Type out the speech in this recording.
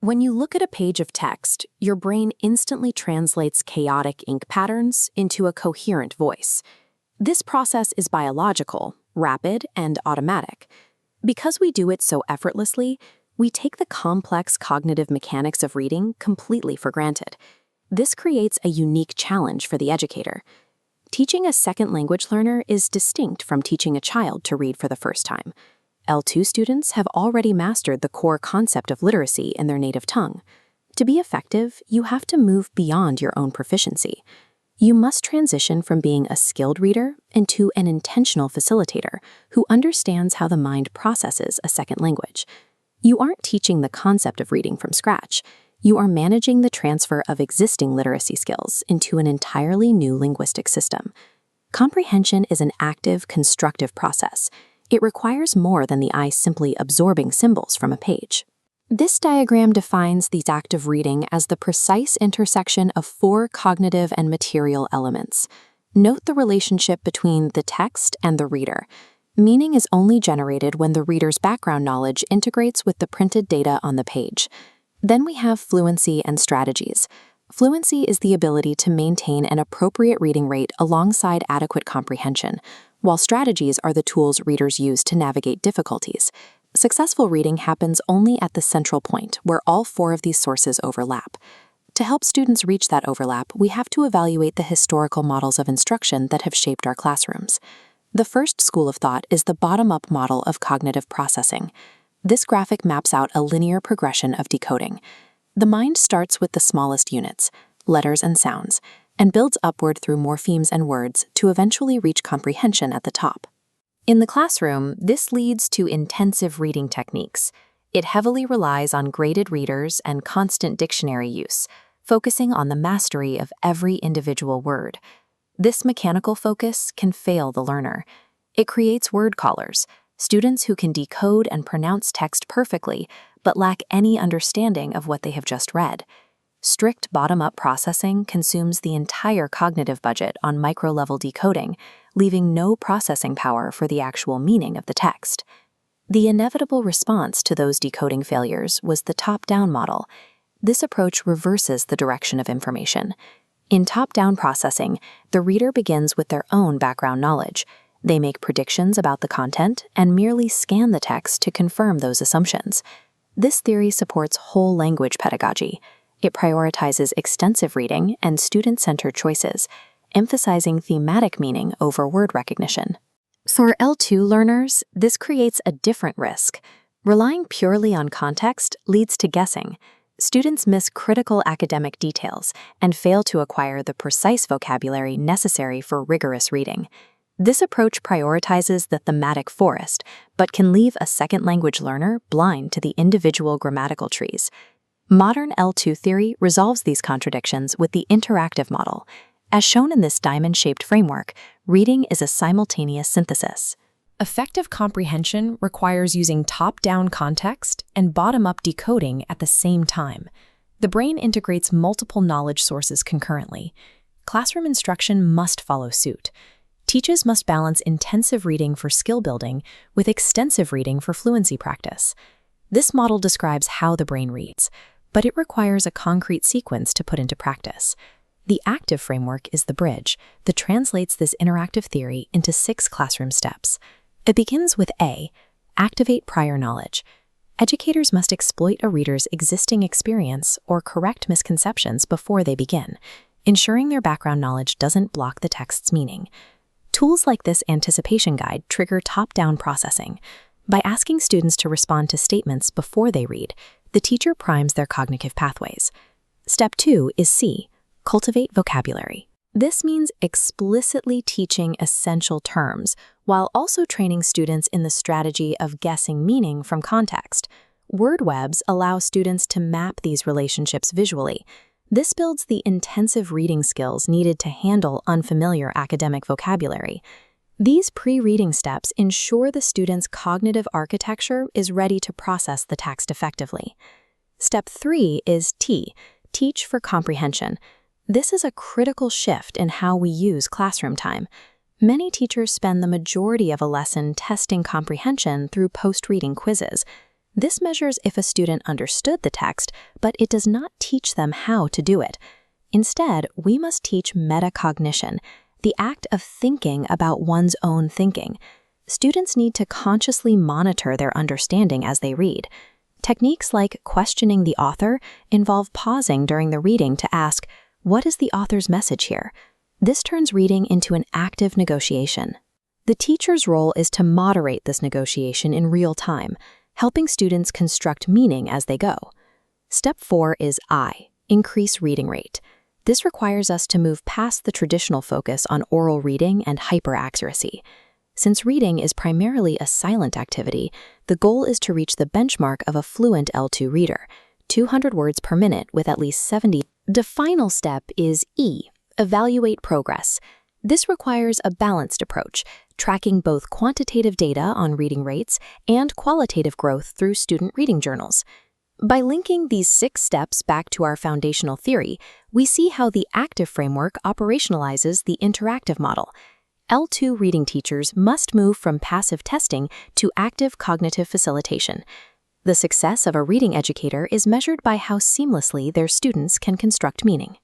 When you look at a page of text, your brain instantly translates chaotic ink patterns into a coherent voice. This process is biological, rapid, and automatic. Because we do it so effortlessly, we take the complex cognitive mechanics of reading completely for granted. This creates a unique challenge for the educator. Teaching a second language learner is distinct from teaching a child to read for the first time. L2 students have already mastered the core concept of literacy in their native tongue. To be effective, you have to move beyond your own proficiency. You must transition from being a skilled reader into an intentional facilitator who understands how the mind processes a second language. You aren't teaching the concept of reading from scratch. You are managing the transfer of existing literacy skills into an entirely new linguistic system. Comprehension is an active, constructive process. It requires more than the eye simply absorbing symbols from a page. This diagram defines the act of reading as the precise intersection of four cognitive and material elements. Note the relationship between the text and the reader. Meaning is only generated when the reader's background knowledge integrates with the printed data on the page. Then we have fluency and strategies. Fluency is the ability to maintain an appropriate reading rate alongside adequate comprehension, while strategies are the tools readers use to navigate difficulties. Successful reading happens only at the central point, where all four of these sources overlap. To help students reach that overlap, we have to evaluate the historical models of instruction that have shaped our classrooms. The first school of thought is the bottom-up model of cognitive processing. This graphic maps out a linear progression of decoding. The mind starts with the smallest units, letters and sounds, and builds upward through morphemes and words to eventually reach comprehension at the top. In the classroom, this leads to intensive reading techniques. It heavily relies on graded readers and constant dictionary use, focusing on the mastery of every individual word. This mechanical focus can fail the learner. It creates word callers, students who can decode and pronounce text perfectly, but lack any understanding of what they have just read. Strict bottom-up processing consumes the entire cognitive budget on micro-level decoding, leaving no processing power for the actual meaning of the text. The inevitable response to those decoding failures was the top-down model. This approach reverses the direction of information. In top-down processing, the reader begins with their own background knowledge. They make predictions about the content and merely scan the text to confirm those assumptions. This theory supports whole language pedagogy. It prioritizes extensive reading and student-centered choices, emphasizing thematic meaning over word recognition. For L2 learners, this creates a different risk. Relying purely on context leads to guessing. Students miss critical academic details and fail to acquire the precise vocabulary necessary for rigorous reading. This approach prioritizes the thematic forest, but can leave a second language learner blind to the individual grammatical trees. Modern L2 theory resolves these contradictions with the interactive model. As shown in this diamond-shaped framework, reading is a simultaneous synthesis. Effective comprehension requires using top-down context and bottom-up decoding at the same time. The brain integrates multiple knowledge sources concurrently. Classroom instruction must follow suit. Teachers must balance intensive reading for skill building with extensive reading for fluency practice. This model describes how the brain reads, but it requires a concrete sequence to put into practice. The active framework is the bridge that translates this interactive theory into 6 classroom steps. It begins with A, activate prior knowledge. Educators must exploit a reader's existing experience or correct misconceptions before they begin, ensuring their background knowledge doesn't block the text's meaning. Tools like this anticipation guide trigger top-down processing. By asking students to respond to statements before they read, the teacher primes their cognitive pathways. Step 2 is C, cultivate vocabulary. This means explicitly teaching essential terms, while also training students in the strategy of guessing meaning from context. Word webs allow students to map these relationships visually. This builds the intensive reading skills needed to handle unfamiliar academic vocabulary. These pre-reading steps ensure the student's cognitive architecture is ready to process the text effectively. Step 3 is T, teach for comprehension. This is a critical shift in how we use classroom time. Many teachers spend the majority of a lesson testing comprehension through post-reading quizzes. This measures if a student understood the text, but it does not teach them how to do it. Instead, we must teach metacognition, the act of thinking about one's own thinking. Students need to consciously monitor their understanding as they read. Techniques like questioning the author involve pausing during the reading to ask, "What is the author's message here?" This turns reading into an active negotiation. The teacher's role is to moderate this negotiation in real time, helping students construct meaning as they go. Step 4 is I, increase reading rate. This requires us to move past the traditional focus on oral reading and hyperaccuracy. Since reading is primarily a silent activity, the goal is to reach the benchmark of a fluent L2 reader, 200 words per minute with at least 70. The final step is E, evaluate progress. This requires a balanced approach, tracking both quantitative data on reading rates and qualitative growth through student reading journals. By linking these 6 steps back to our foundational theory, we see how the active framework operationalizes the interactive model. L2 reading teachers must move from passive testing to active cognitive facilitation. The success of a reading educator is measured by how seamlessly their students can construct meaning.